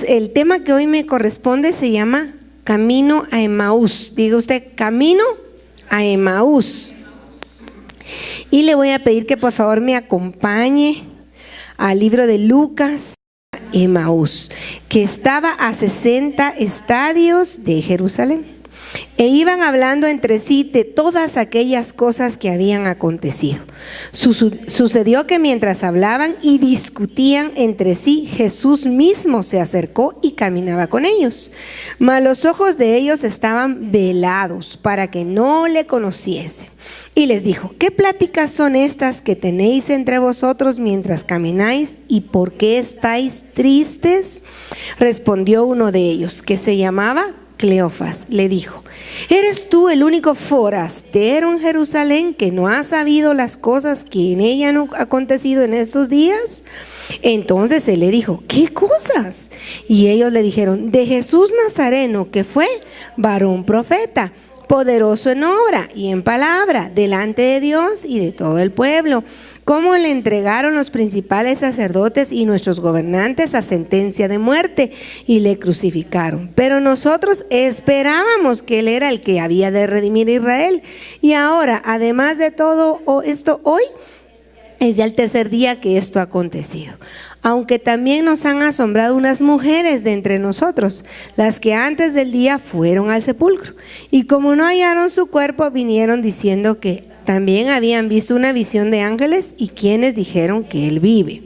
el tema que hoy me corresponde se llama Camino a Emaús. Diga usted, Camino a Emaús. Y le voy a pedir que por favor me acompañe al libro de Lucas, Emaús, que estaba a 60 estadios de Jerusalén. E iban hablando entre sí de todas aquellas cosas que habían acontecido. Sucedió que mientras hablaban y discutían entre sí, Jesús mismo se acercó y caminaba con ellos. Mas los ojos de ellos estaban velados para que no le conociesen. Y les dijo: ¿qué pláticas son estas que tenéis entre vosotros mientras camináis? ¿Y por qué estáis tristes? Respondió uno de ellos, que se llamaba Cleofas, le dijo: ¿eres tú el único forastero en Jerusalén que no ha sabido las cosas que en ella han acontecido en estos días? Entonces él le dijo: ¿qué cosas? Y ellos le dijeron: de Jesús Nazareno, que fue varón profeta, poderoso en obra y en palabra, delante de Dios y de todo el pueblo, cómo le entregaron los principales sacerdotes y nuestros gobernantes a sentencia de muerte y le crucificaron. Pero nosotros esperábamos que él era el que había de redimir a Israel. Y ahora, además de todo esto, hoy es ya el tercer día que esto ha acontecido. Aunque también nos han asombrado unas mujeres de entre nosotros, las que antes del día fueron al sepulcro. Y como no hallaron su cuerpo, vinieron diciendo que también habían visto una visión de ángeles y quienes dijeron que él vive.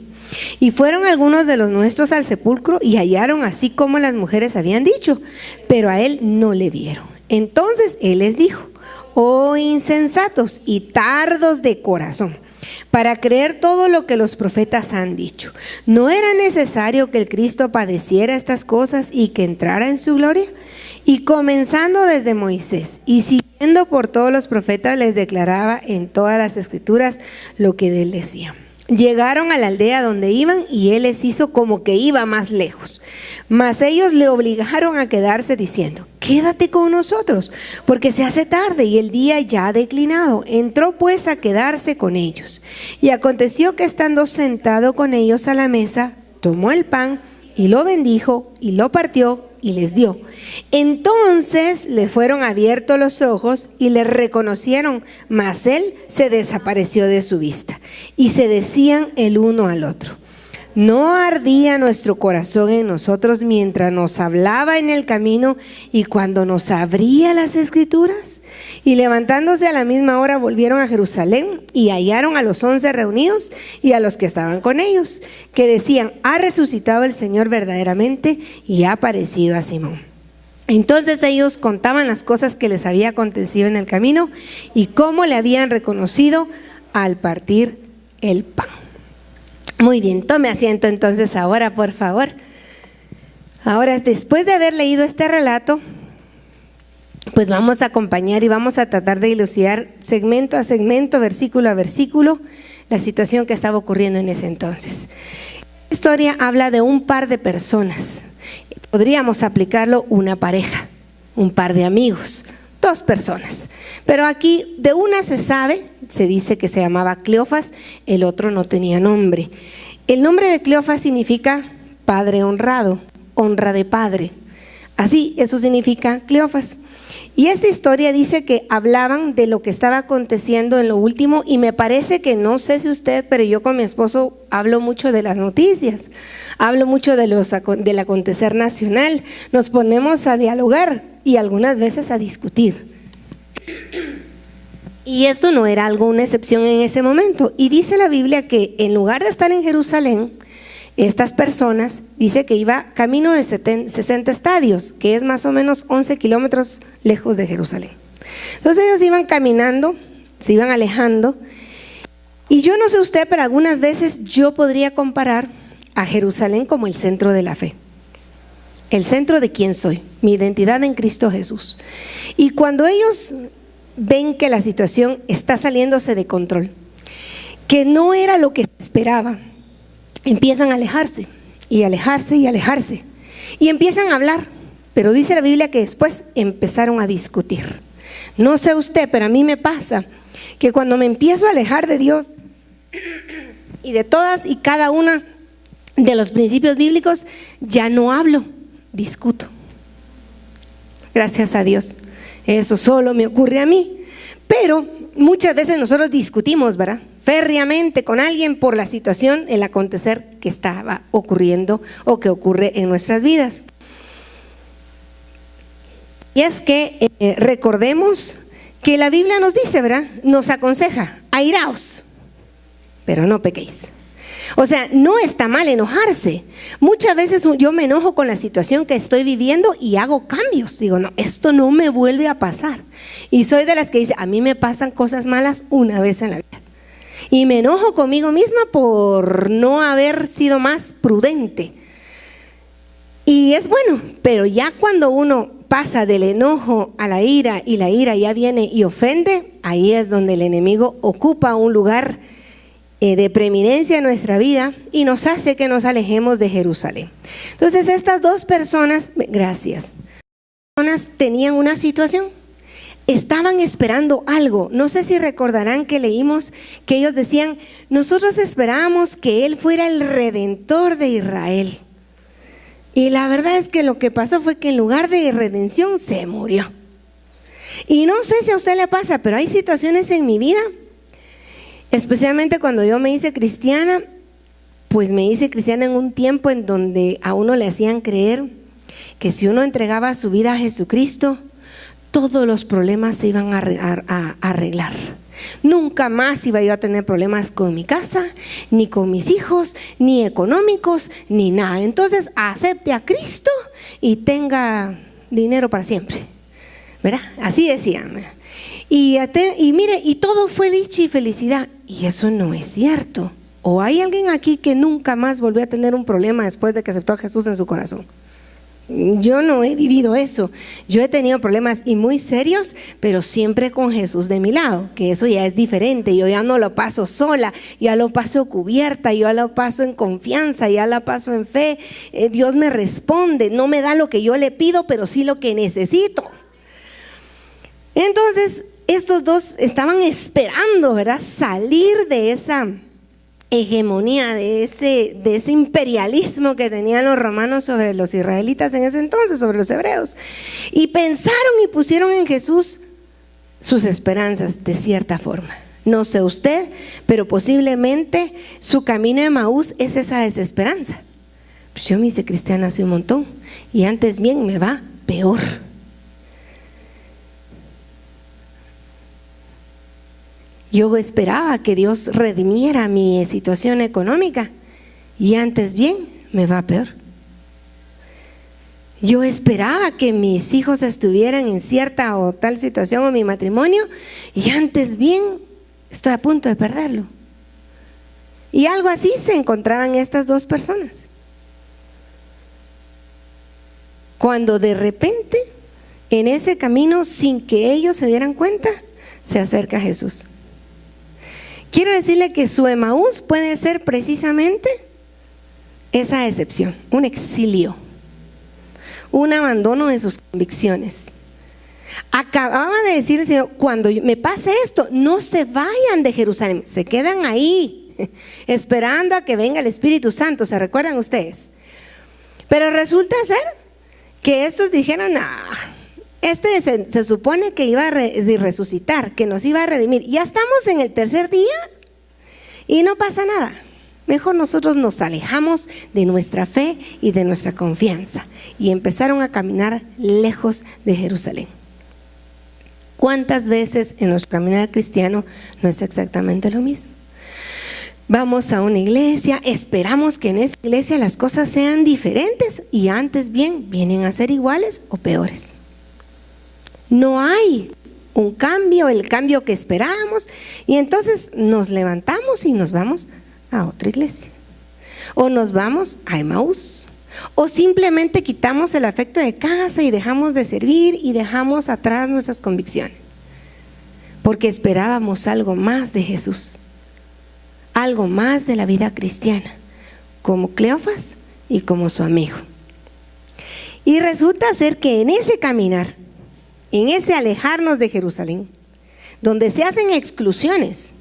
Y fueron algunos de los nuestros al sepulcro y hallaron así como las mujeres habían dicho, pero a él no le vieron. Entonces él les dijo: oh insensatos y tardos de corazón, para creer todo lo que los profetas han dicho. ¿No era necesario que el Cristo padeciera estas cosas y que entrara en su gloria? Y comenzando desde Moisés y siguiendo por todos los profetas, les declaraba en todas las escrituras lo que de él decía. Llegaron a la aldea donde iban y él les hizo como que iba más lejos. Mas ellos le obligaron a quedarse diciendo: quédate con nosotros, porque se hace tarde y el día ya ha declinado. Entró pues a quedarse con ellos. Y aconteció que estando sentado con ellos a la mesa, tomó el pan y lo bendijo y lo partió y les dio. Entonces les fueron abiertos los ojos y le reconocieron, mas él se desapareció de su vista. Y se decían el uno al otro: ¿no ardía nuestro corazón en nosotros mientras nos hablaba en el camino y cuando nos abría las escrituras? Y levantándose a la misma hora volvieron a Jerusalén y hallaron a los 11 reunidos y a los que estaban con ellos, que decían: ha resucitado el Señor verdaderamente y ha aparecido a Simón. Entonces ellos contaban las cosas que les había acontecido en el camino y cómo le habían reconocido al partir el pan. Muy bien, tome asiento entonces ahora, por favor. Ahora, después de haber leído este relato, pues vamos a acompañar y vamos a tratar de ilustrar segmento a segmento, versículo a versículo, la situación que estaba ocurriendo en ese entonces. La historia habla de un par de personas. Podríamos aplicarlo una pareja, un par de amigos, dos personas. Pero aquí de una se sabe, se dice que se llamaba Cleofas, el otro no tenía nombre. El nombre de Cleofas significa padre honrado, honra de padre. Así, eso significa Cleofas. Y esta historia dice que hablaban de lo que estaba aconteciendo en lo último, y me parece que, no sé si usted, pero yo con mi esposo hablo mucho de las noticias, hablo mucho del acontecer nacional, nos ponemos a dialogar y algunas veces a discutir. Y esto no era una excepción en ese momento. Y dice la Biblia que en lugar de estar en Jerusalén, estas personas, dice que iba camino de 60 estadios, que es más o menos 11 kilómetros lejos de Jerusalén. Entonces ellos iban caminando, se iban alejando. Y yo no sé usted, pero algunas veces yo podría comparar a Jerusalén como el centro de la fe. El centro de quién soy, mi identidad en Cristo Jesús. Y cuando ellos ven que la situación está saliéndose de control, que no era lo que se esperaba, empiezan a alejarse y alejarse y alejarse y empiezan a hablar, pero dice la Biblia que después empezaron a discutir. No sé usted, pero a mí me pasa que cuando me empiezo a alejar de Dios y de todas y cada una de los principios bíblicos, ya no hablo. discuto. Gracias a Dios. Eso solo me ocurre a mí. Pero muchas veces nosotros discutimos, ¿verdad?, férreamente con alguien por la situación, el acontecer que estaba ocurriendo o que ocurre en nuestras vidas. Y es que recordemos que la Biblia nos dice, ¿verdad?, nos aconseja: airaos, pero no pequéis. O sea, no está mal enojarse. Muchas veces yo me enojo con la situación que estoy viviendo y hago cambios. Digo, no, esto no me vuelve a pasar. Y soy de las que dice: a mí me pasan cosas malas una vez en la vida. Y me enojo conmigo misma por no haber sido más prudente. Y es bueno, pero ya cuando uno pasa del enojo a la ira y la ira ya viene y ofende, ahí es donde el enemigo ocupa un lugar de preeminencia en nuestra vida y nos hace que nos alejemos de Jerusalén. Entonces estas dos personas, gracias, tenían una situación, estaban esperando algo. No sé si recordarán que leímos que ellos decían: nosotros esperábamos que Él fuera el Redentor de Israel. Y la verdad es que lo que pasó fue que en lugar de redención se murió. Y no sé si a usted le pasa, pero hay situaciones en mi vida, especialmente cuando yo me hice cristiana, pues me hice cristiana en un tiempo en donde a uno le hacían creer que si uno entregaba su vida a Jesucristo, todos los problemas se iban a arreglar. Nunca más iba yo a tener problemas con mi casa, ni con mis hijos, ni económicos, ni nada. Entonces acepte a Cristo y tenga dinero para siempre, ¿verdad? Así decían. Y mire, y todo fue dicha y felicidad. Y eso no es cierto. ¿O hay alguien aquí que nunca más volvió a tener un problema después de que aceptó a Jesús en su corazón? Yo no he vivido eso. Yo he tenido problemas y muy serios, pero siempre con Jesús de mi lado, que eso ya es diferente. Yo ya no lo paso sola, ya lo paso cubierta, yo ya lo paso en confianza, ya lo paso en fe. Dios me responde, no me da lo que yo le pido, pero sí lo que necesito. Entonces estos dos estaban esperando, ¿verdad?, salir de esa hegemonía, de ese imperialismo que tenían los romanos sobre los israelitas en ese entonces, sobre los hebreos. Y pensaron y pusieron en Jesús sus esperanzas de cierta forma. No sé usted, pero posiblemente su camino de Emaús es esa desesperanza. Pues yo me hice cristiana hace un montón y antes bien me va peor. Yo esperaba que Dios redimiera mi situación económica y antes bien me va peor. Yo esperaba que mis hijos estuvieran en cierta o tal situación o mi matrimonio y antes bien estoy a punto de perderlo. Y algo así se encontraban estas dos personas. Cuando de repente en ese camino, sin que ellos se dieran cuenta, se acerca Jesús. Quiero decirle que su Emaús puede ser precisamente esa decepción, un exilio, un abandono de sus convicciones. Acababa de decir el Señor: cuando me pase esto, no se vayan de Jerusalén, se quedan ahí esperando a que venga el Espíritu Santo. ¿Se recuerdan ustedes? Pero resulta ser que estos dijeron: se supone que iba a resucitar, que nos iba a redimir. Ya estamos en el tercer día y no pasa nada. Mejor nosotros nos alejamos de nuestra fe y de nuestra confianza. Y empezaron a caminar lejos de Jerusalén. ¿Cuántas veces en nuestro caminar cristiano no es exactamente lo mismo? Vamos a una iglesia, esperamos que en esa iglesia las cosas sean diferentes y antes bien vienen a ser iguales o peores. No hay un cambio, el cambio que esperábamos, y entonces nos levantamos y nos vamos a otra iglesia, o nos vamos a Emaús, o simplemente quitamos el afecto de casa y dejamos de servir y dejamos atrás nuestras convicciones, porque esperábamos algo más de Jesús, algo más de la vida cristiana, como Cleofas y como su amigo. Y resulta ser que en ese caminar, en ese alejarnos de Jerusalén, donde se hacen exclusiones,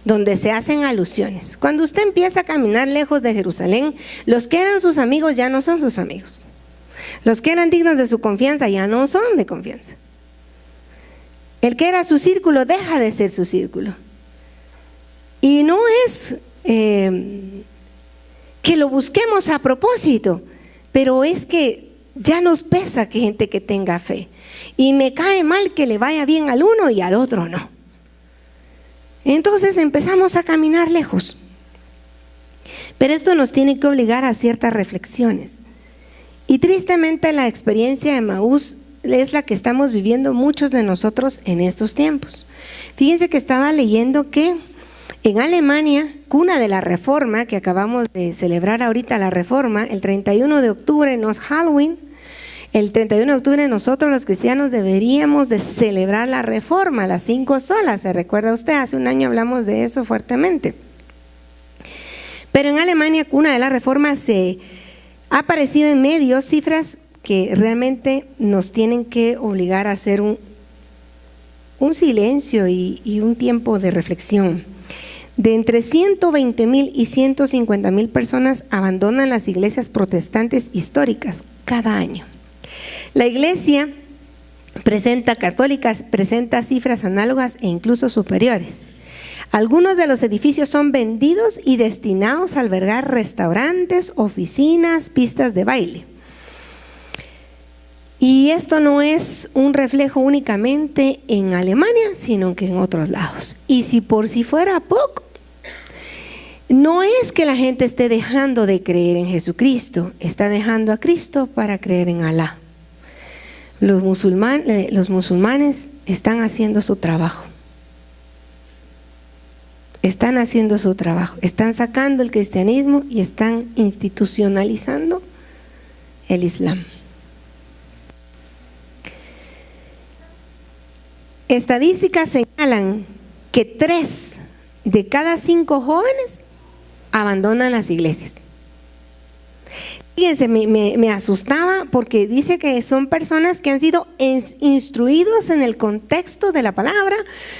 donde se hacen alusiones. Cuando usted empieza a caminar lejos de Jerusalén, los que eran sus amigos ya no son sus amigos. Los que eran dignos de su confianza ya no son de confianza. El que era su círculo deja de ser su círculo. Y no es que lo busquemos a propósito, pero es que ya nos pesa que gente que tenga fe. Y me cae mal que le vaya bien al uno y al otro no. Entonces empezamos a caminar lejos. Pero esto nos tiene que obligar a ciertas reflexiones. Y tristemente la experiencia de Emaús es la que estamos viviendo muchos de nosotros en estos tiempos. Fíjense que estaba leyendo que en Alemania, cuna de la Reforma, que acabamos de celebrar ahorita la Reforma, el 31 de octubre no es Halloween, el 31 de octubre nosotros los cristianos deberíamos de celebrar la Reforma, las 5 solas, ¿se recuerda usted? Hace un año hablamos de eso fuertemente. Pero en Alemania, cuna de la Reforma, se ha aparecido en medios cifras que realmente nos tienen que obligar a hacer un silencio y un tiempo de reflexión. De entre 120,000 y 150,000 personas abandonan las iglesias protestantes históricas cada año. La iglesia católica presenta cifras análogas e incluso superiores. Algunos de los edificios son vendidos y destinados a albergar restaurantes, oficinas, pistas de baile. Y esto no es un reflejo únicamente en Alemania, sino que en otros lados. Y si por si fuera poco, no es que la gente esté dejando de creer en Jesucristo, está dejando a Cristo para creer en Alá. Los musulmanes están haciendo su trabajo. Están haciendo su trabajo, están sacando el cristianismo y están institucionalizando el Islam. Estadísticas señalan que 3 de cada 5 jóvenes abandonan las iglesias. Fíjense, me asustaba porque dice que son personas que han sido instruidos en el contexto de la palabra,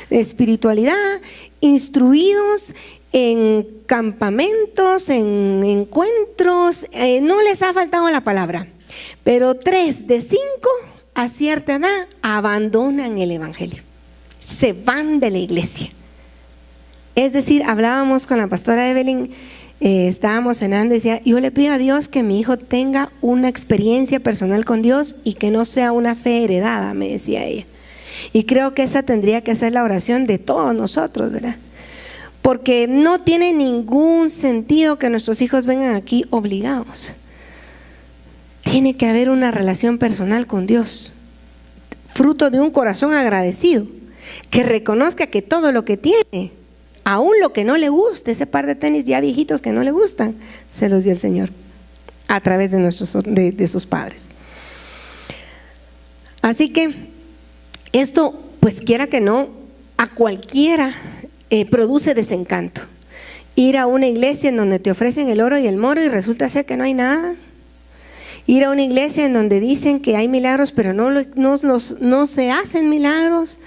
de espiritualidad, instruidos en campamentos, en encuentros, no les ha faltado la palabra, pero 3 de 5 a cierta edad abandonan el evangelio, se van de la iglesia. Es decir, hablábamos con la pastora Evelyn, estábamos cenando y decía, yo le pido a Dios que mi hijo tenga una experiencia personal con Dios y que no sea una fe heredada, me decía ella. Y creo que esa tendría que ser la oración de todos nosotros, ¿verdad? Porque no tiene ningún sentido que nuestros hijos vengan aquí obligados. Tiene que haber una relación personal con Dios, fruto de un corazón agradecido, que reconozca que todo lo que tiene, aún lo que no le gusta, ese par de tenis ya viejitos que no le gustan, se los dio el Señor a través de sus padres. Así que esto, pues quiera que no, a cualquiera produce desencanto. Ir a una iglesia en donde te ofrecen el oro y el moro y resulta ser que no hay nada. Ir a una iglesia en donde dicen que hay milagros, pero no se hacen milagros.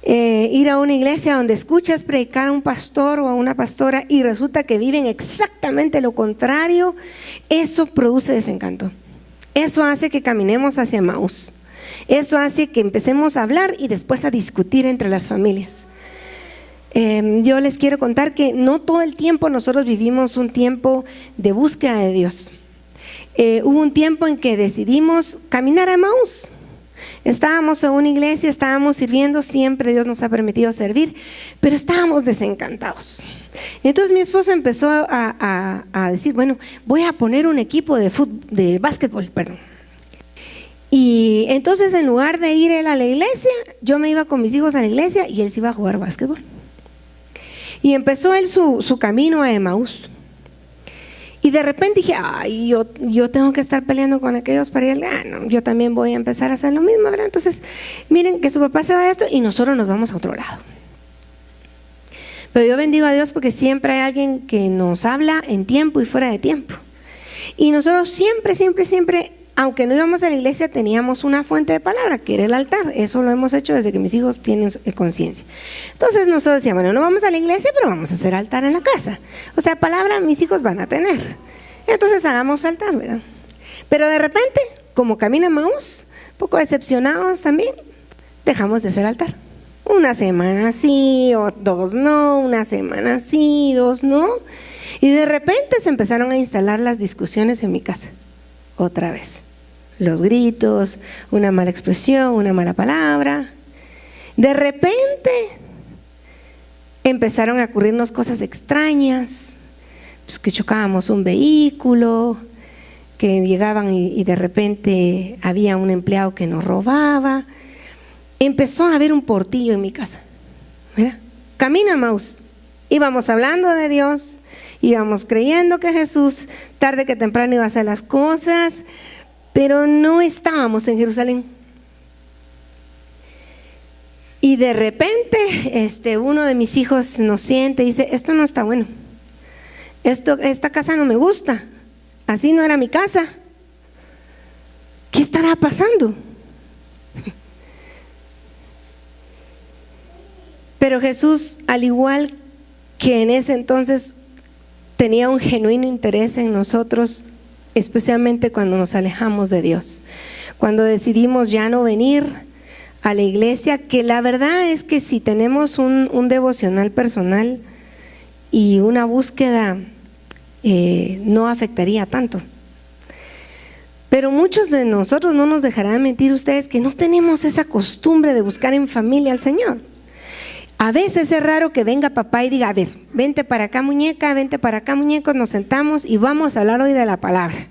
Ir a una iglesia donde escuchas predicar a un pastor o a una pastora y resulta que viven exactamente lo contrario, eso produce desencanto. Eso hace que caminemos hacia Emaús. Eso hace que empecemos a hablar y después a discutir entre las familias. Yo les quiero contar que no todo el tiempo nosotros vivimos un tiempo de búsqueda de Dios. Hubo un tiempo en que decidimos caminar a Emaús. Estábamos en una iglesia, estábamos sirviendo, siempre Dios nos ha permitido servir, pero estábamos desencantados. Entonces mi esposo empezó a decir, bueno, voy a poner un equipo de básquetbol, perdón. Y entonces en lugar de ir él a la iglesia, yo me iba con mis hijos a la iglesia y él se iba a jugar básquetbol. Y empezó él su camino a Emaús. Y de repente dije, ay, yo tengo que estar peleando con aquellos para ir, no, yo también voy a empezar a hacer lo mismo, ¿verdad? Entonces, miren que su papá se va a esto y nosotros nos vamos a otro lado. Pero yo bendigo a Dios porque siempre hay alguien que nos habla en tiempo y fuera de tiempo. Y nosotros siempre, aunque no íbamos a la iglesia, teníamos una fuente de palabra, que era el altar. Eso lo hemos hecho desde que mis hijos tienen conciencia. Entonces nosotros decíamos, bueno, no vamos a la iglesia, pero vamos a hacer altar en la casa. O sea, palabra mis hijos van a tener. Entonces hagamos altar, ¿verdad? Pero de repente como camino a Emaús, un poco decepcionados también, dejamos de hacer altar. Una semana sí, o 2 no, una semana sí, 2 no. Y de repente se empezaron a instalar las discusiones en mi casa, otra vez. Los gritos, una mala expresión, una mala palabra. De repente empezaron a ocurrirnos cosas extrañas, pues que chocábamos un vehículo, que llegaban y de repente había un empleado que nos robaba. Empezó a haber un portillo en mi casa. Mira, camina Emaús. Íbamos hablando de Dios, íbamos creyendo que Jesús tarde que temprano iba a hacer las cosas, pero no estábamos en Jerusalén. Y de repente uno de mis hijos nos siente y dice: esto no está bueno, esta casa no me gusta, así no era mi casa, ¿qué estará pasando? Pero Jesús, al igual que en ese entonces, tenía un genuino interés en nosotros, especialmente cuando nos alejamos de Dios, cuando decidimos ya no venir a la iglesia, que la verdad es que si tenemos un devocional personal y una búsqueda, no afectaría tanto. Pero muchos de nosotros, no nos dejarán mentir ustedes, que no tenemos esa costumbre de buscar en familia al Señor. A veces es raro que venga papá y diga: a ver, vente para acá muñeca, vente para acá muñeco, nos sentamos y vamos a hablar hoy de la palabra.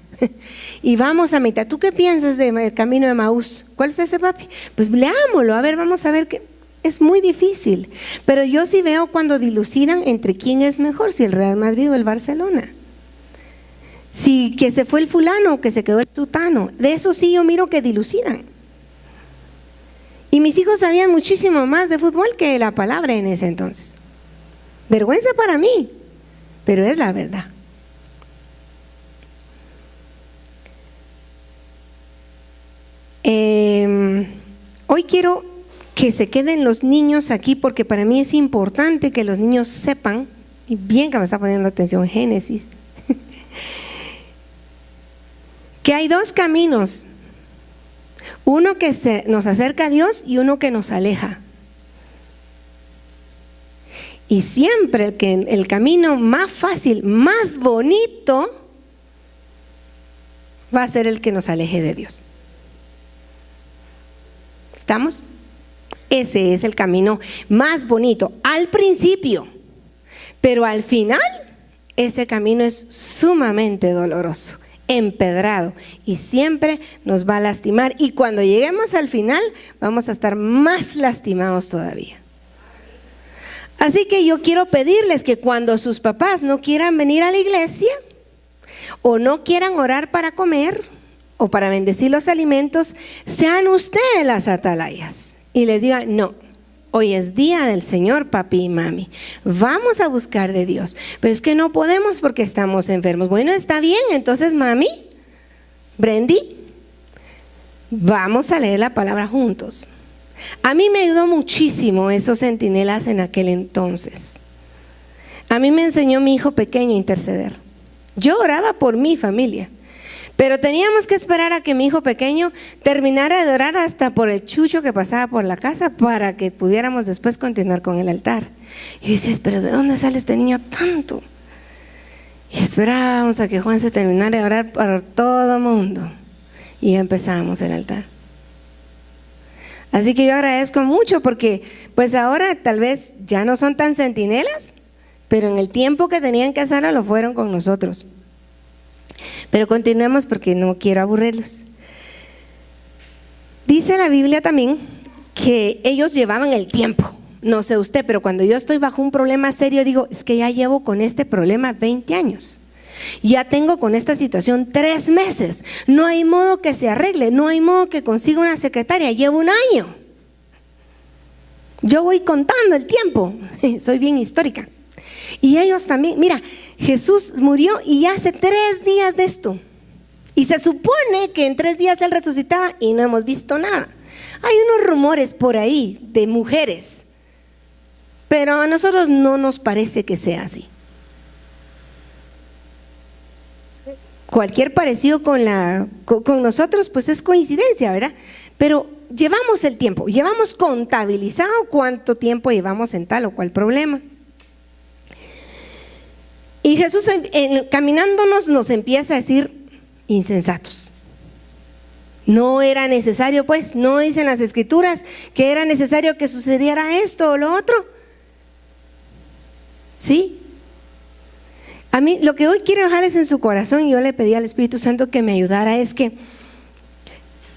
Y vamos a meditar. ¿Tú qué piensas del camino de Emaús? ¿Cuál es ese, papi? Pues leámoslo, a ver, vamos a ver qué. Es muy difícil, pero yo sí veo cuando dilucidan entre quién es mejor, si el Real Madrid o el Barcelona. Si que se fue el fulano o que se quedó el tutano. De eso sí yo miro que dilucidan. Y mis hijos sabían muchísimo más de fútbol que la palabra en ese entonces. Vergüenza para mí, pero es la verdad. Hoy quiero que se queden los niños aquí, porque para mí es importante que los niños sepan, y bien que me está poniendo atención Génesis, que hay 2 caminos. Uno que nos acerca a Dios y uno que nos aleja. Y siempre el camino más fácil, más bonito, va a ser el que nos aleje de Dios. ¿Estamos? Ese es el camino más bonito al principio, pero al final ese camino es sumamente doloroso, empedrado, y siempre nos va a lastimar, y cuando lleguemos al final vamos a estar más lastimados todavía. Así que yo quiero pedirles que cuando sus papás no quieran venir a la iglesia o no quieran orar para comer o para bendecir los alimentos, sean ustedes las atalayas y les digan: no, hoy es día del Señor, papi y mami, vamos a buscar de Dios, pero es que no podemos porque estamos enfermos. Bueno, está bien, entonces mami, Brendy, vamos a leer la palabra juntos. A mí me ayudó muchísimo esos centinelas en aquel entonces. A mí me enseñó mi hijo pequeño a interceder. Yo oraba por mi familia, pero teníamos que esperar a que mi hijo pequeño terminara de orar hasta por el chucho que pasaba por la casa para que pudiéramos después continuar con el altar. Y yo decía: pero ¿de dónde sale este niño tanto? Y esperábamos a que Juan se terminara de orar por todo el mundo y ya empezábamos el altar. Así que yo agradezco mucho, porque pues ahora tal vez ya no son tan centinelas, pero en el tiempo que tenían que hacerlo lo fueron con nosotros. Pero continuemos porque no quiero aburrirlos. Dice la Biblia también que ellos llevaban el tiempo. No sé usted, pero cuando yo estoy bajo un problema serio, digo: es que ya llevo con este problema 20 años. Ya tengo con esta situación 3 meses. No hay modo que se arregle, no hay modo que consiga una secretaria. Llevo 1 año. Yo voy contando el tiempo. Soy bien histórica. Y ellos también. Mira, Jesús murió y hace 3 días de esto. Y se supone que en 3 días Él resucitaba y no hemos visto nada. Hay unos rumores por ahí de mujeres, pero a nosotros no nos parece que sea así. cualquier parecido con nosotros, pues es coincidencia, ¿verdad? Pero llevamos el tiempo, llevamos contabilizado cuánto tiempo llevamos en tal o cual problema. Y Jesús caminándonos nos empieza a decir insensatos. No era necesario, pues, no dicen las escrituras que era necesario que sucediera esto o lo otro. ¿Sí? A mí lo que hoy quiero dejarles en su corazón, yo le pedí al Espíritu Santo que me ayudara, es que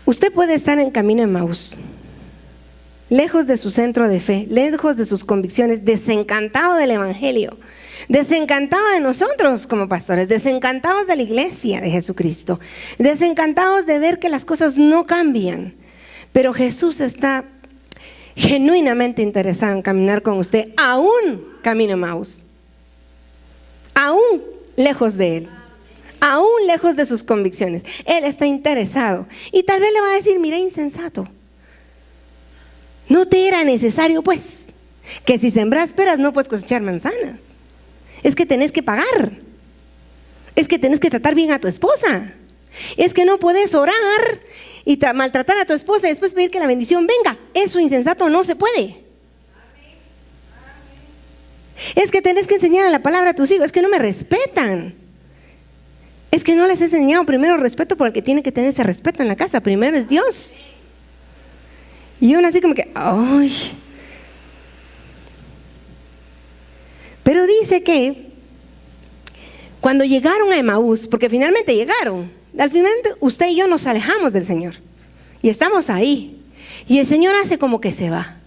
usted puede estar en camino de Emaús, lejos de su centro de fe, lejos de sus convicciones, desencantado del Evangelio, desencantado de nosotros como pastores, desencantados de la iglesia de Jesucristo, desencantados de ver que las cosas no cambian. Pero Jesús está genuinamente interesado en caminar con usted, aún camino de Emaús, aún lejos de Él, aún lejos de sus convicciones. Él está interesado y tal vez le va a decir: mira, insensato, no te era necesario, pues, que si sembras peras no puedes cosechar manzanas. Es que tenés que pagar, es que tenés que tratar bien a tu esposa, es que no puedes orar y maltratar a tu esposa y después pedir que la bendición venga. Eso, insensato, no se puede. Es que tenés que enseñar la palabra a tus hijos. Es que no me respetan, es que no les he enseñado primero respeto por el que tiene que tener ese respeto en la casa. Primero es Dios. Y uno así como que, ay. Pero dice que cuando llegaron a Emaús, porque finalmente llegaron, al final usted y yo nos alejamos del Señor y estamos ahí, y el Señor hace como que se va.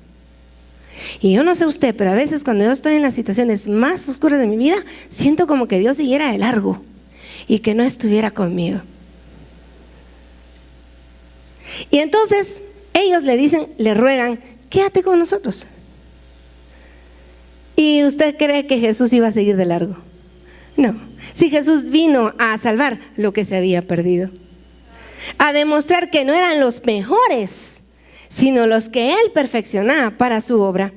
Y yo no sé usted, pero a veces cuando yo estoy en las situaciones más oscuras de mi vida, siento como que Dios siguiera de largo y que no estuviera conmigo. Y entonces ellos le dicen, le ruegan: quédate con nosotros. ¿Y usted cree que Jesús iba a seguir de largo? No. Si Jesús vino a salvar lo que se había perdido, a demostrar que no eran los mejores, sino los que Él perfeccionaba para su obra.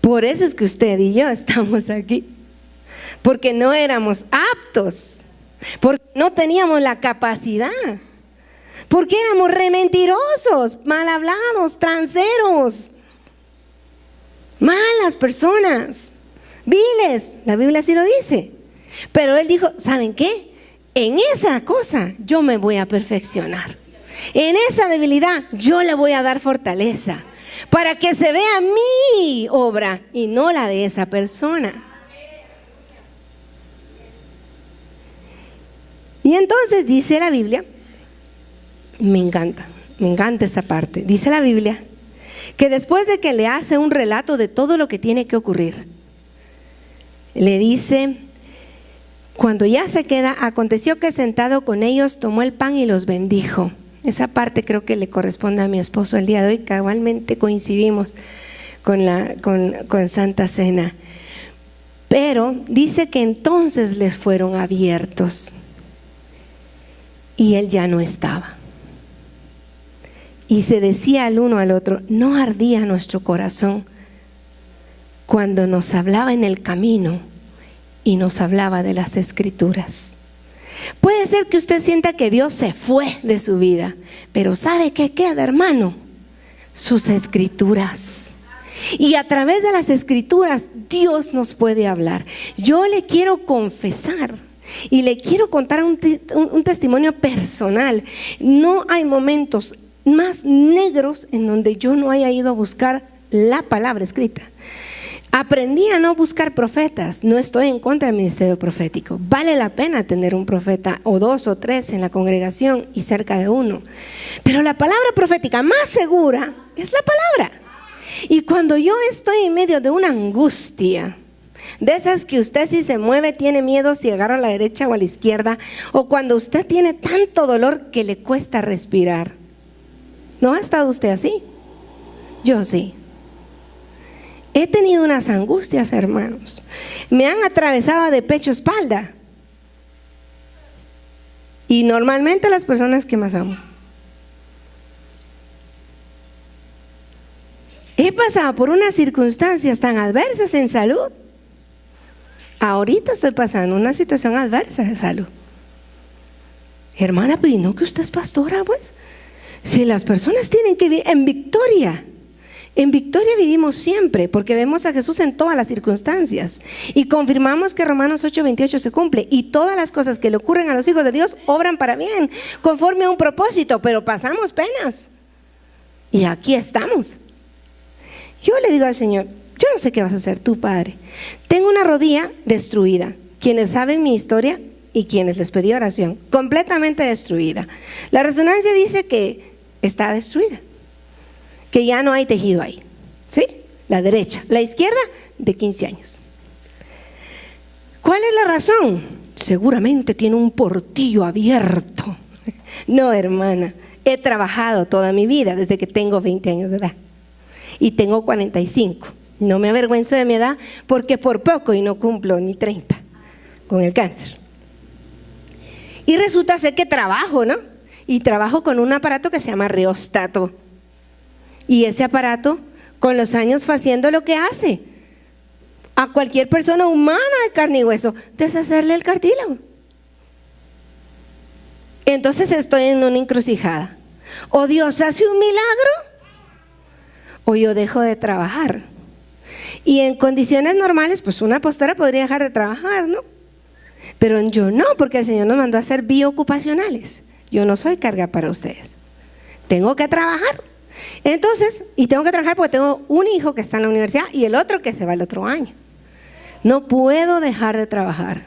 Por eso es que usted y yo estamos aquí, porque no éramos aptos, porque no teníamos la capacidad, porque éramos rementirosos, mal hablados, transeros, malas personas, viles. La Biblia así lo dice. Pero Él dijo: ¿saben qué? En esa cosa yo me voy a perfeccionar, en esa debilidad yo le voy a dar fortaleza, para que se vea mi obra y no la de esa persona. Y entonces dice la Biblia, me encanta esa parte, dice la Biblia que después de que le hace un relato de todo lo que tiene que ocurrir, le dice: cuando ya se queda, aconteció que sentado con ellos tomó el pan y los bendijo. Esa parte creo que le corresponde a mi esposo el día de hoy, cabalmente coincidimos con Santa Cena. Pero dice que entonces les fueron abiertos y Él ya no estaba. Y se decía el uno al otro: ¿no ardía nuestro corazón cuando nos hablaba en el camino y nos hablaba de las Escrituras? Puede ser que usted sienta que Dios se fue de su vida, pero ¿sabe qué queda, hermano? Sus Escrituras. Y a través de las Escrituras Dios nos puede hablar. Yo le quiero confesar y le quiero contar un testimonio personal. No hay momentos más negros en donde yo no haya ido a buscar la palabra escrita. Aprendí a no buscar profetas. No estoy en contra del ministerio profético. Vale la pena tener un profeta o dos o tres en la congregación y cerca de uno. Pero la palabra profética más segura es la palabra. Y cuando yo estoy en medio de una angustia, de esas que usted si se mueve tiene miedo si agarra a la derecha o a la izquierda, o cuando usted tiene tanto dolor que le cuesta respirar. ¿No ha estado usted así? Yo sí. He tenido unas angustias, hermanos. Me han atravesado de pecho a espalda. Y normalmente las personas que más amo. He pasado por unas circunstancias tan adversas en salud. Ahorita estoy pasando una situación adversa de salud. Hermana, pero ¿y no que usted es pastora, pues? Si las personas tienen que vivir en victoria vivimos siempre, porque vemos a Jesús en todas las circunstancias y confirmamos que Romanos 8:28 se cumple, y todas las cosas que le ocurren a los hijos de Dios obran para bien, conforme a un propósito, pero pasamos penas y aquí estamos. Yo le digo al Señor, yo no sé qué vas a hacer tú, Padre. Tengo una rodilla destruida. Quienes saben mi historia y quienes les pedí oración, completamente destruida. La resonancia dice que está destruida, que ya no hay tejido ahí, ¿sí? La derecha, la izquierda de 15 años. ¿Cuál es la razón? Seguramente tiene un portillo abierto. No, hermana, he trabajado toda mi vida desde que tengo 20 años de edad y tengo 45. No me avergüenzo de mi edad porque por poco y no cumplo ni 30 con el cáncer. Y resulta ser que trabajo, ¿no? Y trabajo con un aparato que se llama reostato. Y ese aparato, con los años, fue haciendo lo que hace a cualquier persona humana de carne y hueso: deshacerle el cartílago. Entonces estoy en una encrucijada. O Dios hace un milagro, o yo dejo de trabajar. Y en condiciones normales, pues una pastora podría dejar de trabajar, ¿no? Pero yo no, porque el Señor nos mandó a hacer biocupacionales. Yo no soy carga para ustedes. Tengo que trabajar. Entonces, y tengo que trabajar porque tengo un hijo que está en la universidad y el otro que se va el otro año. No puedo dejar de trabajar.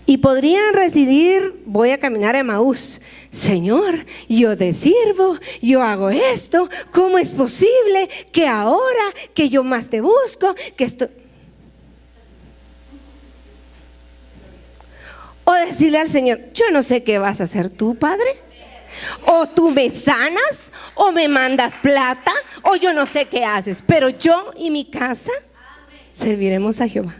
Y podrían decidir: voy a caminar a Emaús. Señor, yo te sirvo, yo hago esto. ¿Cómo es posible que ahora que yo más te busco, que esto? O decirle al Señor: yo no sé qué vas a hacer tú, Padre. O tú me sanas, o me mandas plata, o yo no sé qué haces, pero yo y mi casa serviremos a Jehová.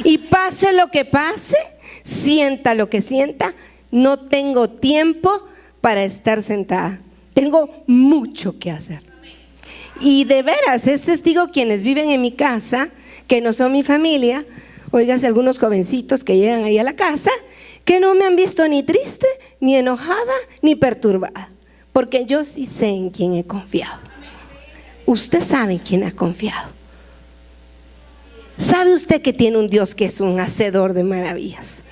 Y pase lo que pase, sienta lo que sienta, no tengo tiempo para estar sentada. Tengo mucho que hacer. Y de veras, es testigo quienes viven en mi casa, que no son mi familia. Óigase, algunos jovencitos que llegan ahí a la casa, que no me han visto ni triste, ni enojada, ni perturbada, porque yo sí sé en quién he confiado. Usted sabe en quién ha confiado. ¿Sabe usted que tiene un Dios que es un hacedor de maravillas?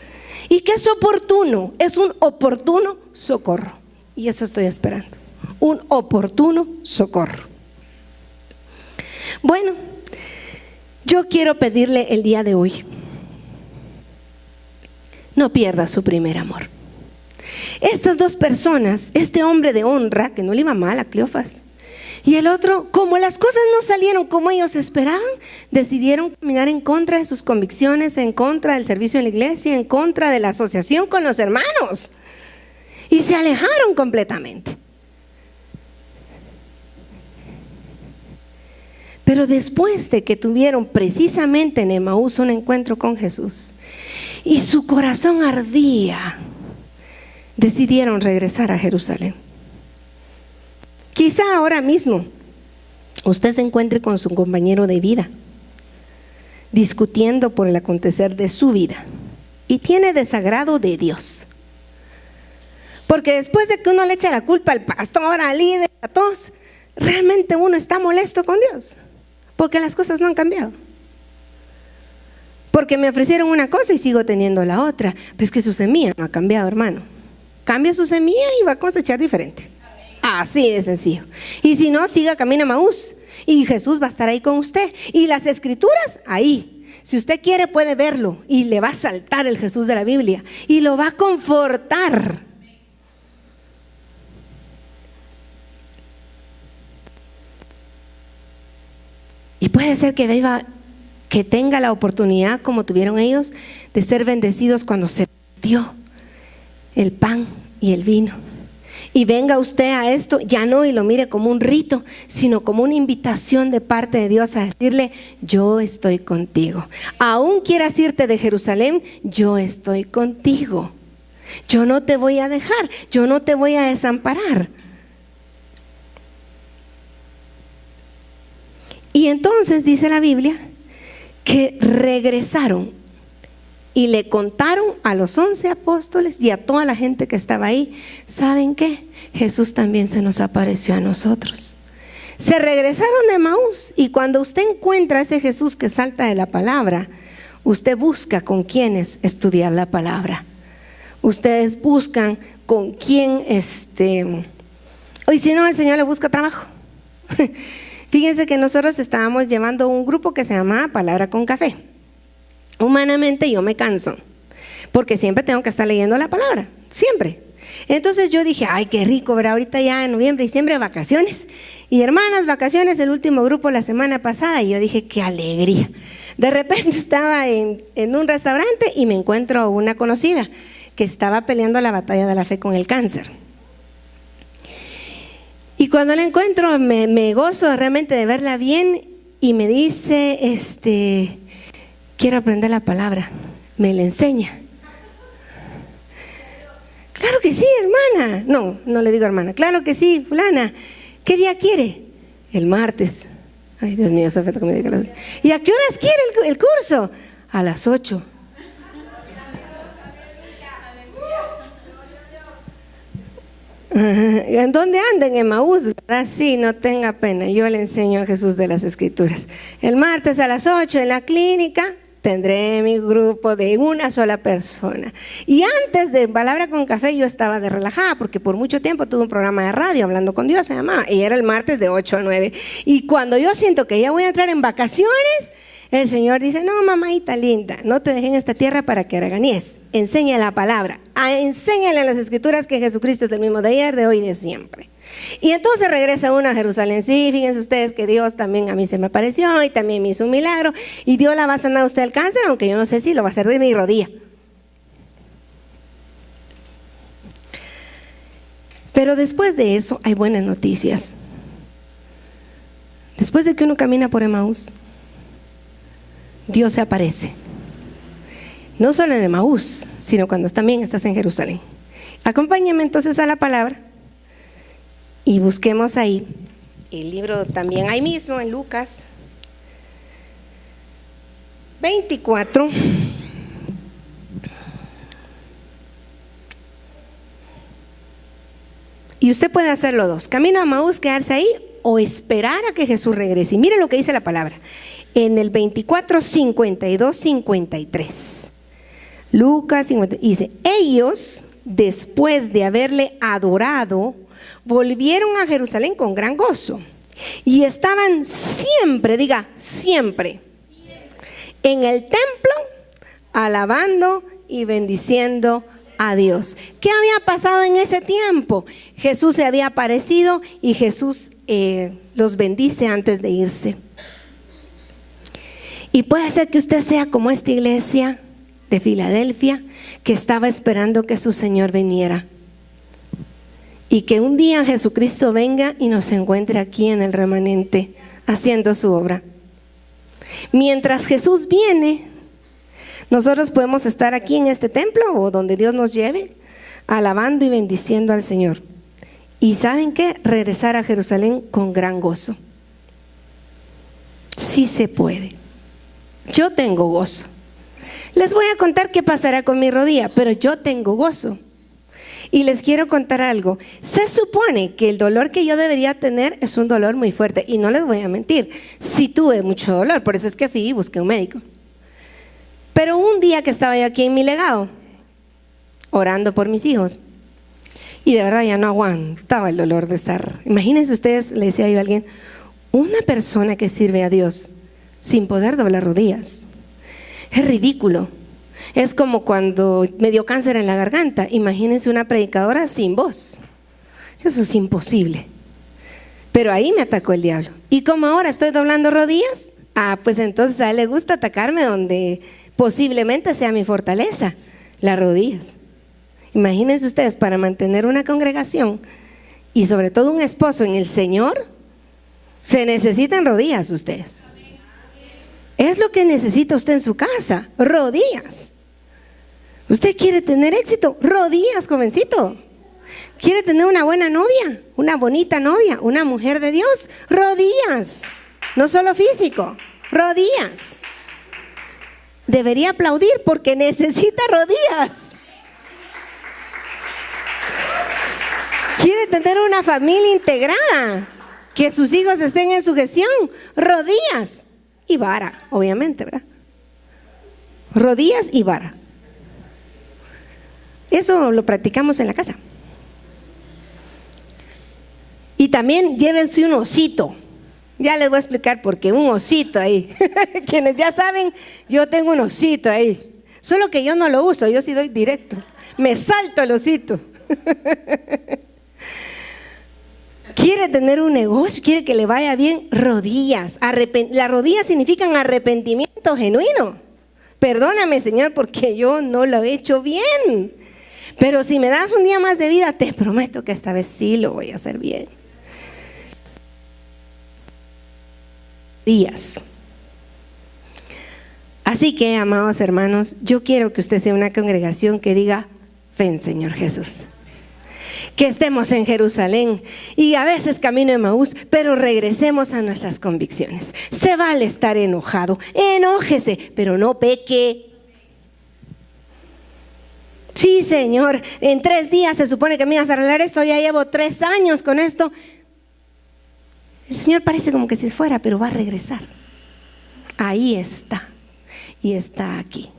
Y que es oportuno, es un oportuno socorro. Y eso estoy esperando, un oportuno socorro. Bueno, yo quiero pedirle el día de hoy: no pierda su primer amor. Estas dos personas, este hombre de honra, que no le iba mal a Cleofas, y el otro, como las cosas no salieron como ellos esperaban, decidieron caminar en contra de sus convicciones, en contra del servicio en la iglesia, en contra de la asociación con los hermanos, y se alejaron completamente. Pero después de que tuvieron precisamente en Emaús un encuentro con Jesús y su corazón ardía, decidieron regresar a Jerusalén. Quizá ahora mismo usted se encuentre con su compañero de vida, discutiendo por el acontecer de su vida, y tiene desagrado de Dios. Porque después de que uno le echa la culpa al pastor, al líder, a todos, realmente uno está molesto con Dios, porque las cosas no han cambiado. Porque me ofrecieron una cosa y sigo teniendo la otra. Pero es que su semilla no ha cambiado, hermano. Cambia su semilla y va a cosechar diferente. Así de sencillo. Y si no, siga camino a Emaús y Jesús va a estar ahí con usted. Y las escrituras ahí. Si usted quiere puede verlo y le va a saltar el Jesús de la Biblia y lo va a confortar. Y puede ser que tenga la oportunidad, como tuvieron ellos, de ser bendecidos cuando se dio el pan y el vino. Y venga usted a esto, ya no y lo mire como un rito, sino como una invitación de parte de Dios a decirle: yo estoy contigo. Aún quieras irte de Jerusalén, yo estoy contigo. Yo no te voy a dejar, yo no te voy a desamparar. Y entonces dice la Biblia que regresaron y le contaron a los 11 apóstoles y a toda la gente que estaba ahí, ¿saben qué? Jesús también se nos apareció a nosotros. Se regresaron de Emaús, y cuando usted encuentra a ese Jesús que salta de la palabra, usted busca con quiénes estudiar la palabra. Ustedes buscan con quién, y si no, el Señor le busca trabajo. Fíjense que nosotros estábamos llevando un grupo que se llamaba Palabra con Café. Humanamente yo me canso, porque siempre tengo que estar leyendo la palabra, siempre. Entonces yo dije, ay, qué rico, ¿verdad? Ahorita ya en noviembre, diciembre, vacaciones. Y hermanas, vacaciones, el último grupo la semana pasada, y yo dije, qué alegría. De repente estaba en un restaurante y me encuentro a una conocida que estaba peleando la batalla de la fe con el cáncer. Y cuando la encuentro me gozo realmente de verla bien, y me dice, quiero aprender la palabra, me la enseña. Claro que sí, hermana. No le digo hermana. Claro que sí, fulana. ¿Qué día quiere? El martes. Ay, Dios mío, esa fecha que me diga. ¿Y a qué horas quiere el curso? A las 8. ¿En dónde anda? En Emaús, ¿verdad? Sí, no tenga pena. Yo le enseño a Jesús de las Escrituras. El martes a las 8 en la clínica tendré mi grupo de una sola persona. Y antes de Palabra con Café yo estaba de relajada, porque por mucho tiempo tuve un programa de radio, Hablando con Dios se llamaba, y era el martes de 8 a 9. Y cuando yo siento que ya voy a entrar en vacaciones, el Señor dice, no, mamadita linda, no te dejé en esta tierra para que haraganíes. Enseña la palabra, enséñale a las Escrituras que Jesucristo es el mismo de ayer, de hoy y de siempre. Y entonces regresa uno a Jerusalén. Sí, fíjense ustedes que Dios también a mí se me apareció y también me hizo un milagro, y Dios la va a sanar a usted el cáncer, aunque yo no sé si lo va a hacer de mi rodilla. Pero después de eso hay buenas noticias. Después de que uno camina por Emaús, Dios se aparece. No solo en Emaús, sino cuando también estás en Jerusalén. Acompáñame entonces a la palabra y busquemos ahí el libro también ahí mismo en Lucas 24. Y usted puede hacerlo dos: camino a Emaús, quedarse ahí, o esperar a que Jesús regrese. Y mire lo que dice la palabra en el 24, 52, 53. Lucas 50, dice, ellos, después de haberle adorado, volvieron a Jerusalén con gran gozo, y estaban siempre, diga, siempre, en el templo, alabando y bendiciendo a Dios. ¿Qué había pasado en ese tiempo? Jesús se había aparecido, y Jesús los bendice antes de irse. Y puede ser que usted sea como esta iglesia de Filadelfia, que estaba esperando que su Señor viniera, y que un día Jesucristo venga y nos encuentre aquí en el remanente haciendo su obra. Mientras Jesús viene, nosotros podemos estar aquí en este templo o donde Dios nos lleve, alabando y bendiciendo al Señor. Y ¿saben qué? Regresar a Jerusalén con gran gozo. Sí se puede. Yo tengo gozo. Les voy a contar qué pasará con mi rodilla, pero yo tengo gozo. Y les quiero contar algo. Se supone que el dolor que yo debería tener es un dolor muy fuerte, y no les voy a mentir, sí tuve mucho dolor, por eso es que fui y busqué un médico. Pero un día que estaba yo aquí en mi legado, orando por mis hijos, y de verdad ya no aguantaba el dolor de estar. Imagínense ustedes, le decía yo a alguien, una persona que sirve a Dios sin poder doblar rodillas, es ridículo. Es como cuando me dio cáncer en la garganta. Imagínense una predicadora sin voz. Eso es imposible. Pero ahí me atacó el diablo. Y como ahora estoy doblando rodillas, pues entonces a él le gusta atacarme donde posiblemente sea mi fortaleza, las rodillas. Imagínense ustedes, para mantener una congregación y sobre todo un esposo en el Señor, se necesitan rodillas ustedes. Es lo que necesita usted en su casa, rodillas. ¿Usted quiere tener éxito? Rodillas, jovencito. ¿Quiere tener una buena novia? Una bonita novia, una mujer de Dios. Rodillas, no solo físico, rodillas. debería aplaudir porque necesita rodillas. Quiere tener una familia integrada, que sus hijos estén en sujeción, rodillas y vara, obviamente, ¿verdad? Rodillas y vara. Eso lo practicamos en la casa. Y también llévense un osito. Ya les voy a explicar por qué, un osito ahí. Quienes ya saben, yo tengo un osito ahí. Solo que yo no lo uso, yo sí doy directo. Me salto el osito. Quiere tener un negocio, quiere que le vaya bien, rodillas. Las rodillas significan arrepentimiento genuino. Perdóname, Señor, porque yo no lo he hecho bien. Pero si me das un día más de vida, te prometo que esta vez sí lo voy a hacer bien. Días. Así que, amados hermanos, yo quiero que usted sea una congregación que diga: ven, Señor Jesús. Que estemos en Jerusalén y a veces camino a Emaús, pero regresemos a nuestras convicciones. Se vale estar enojado, enójese, pero no peque. Sí, Señor, en 3 días se supone que me ibas a arreglar esto, ya llevo 3 años con esto. El Señor parece como que se fuera, pero va a regresar. Ahí está, y está aquí.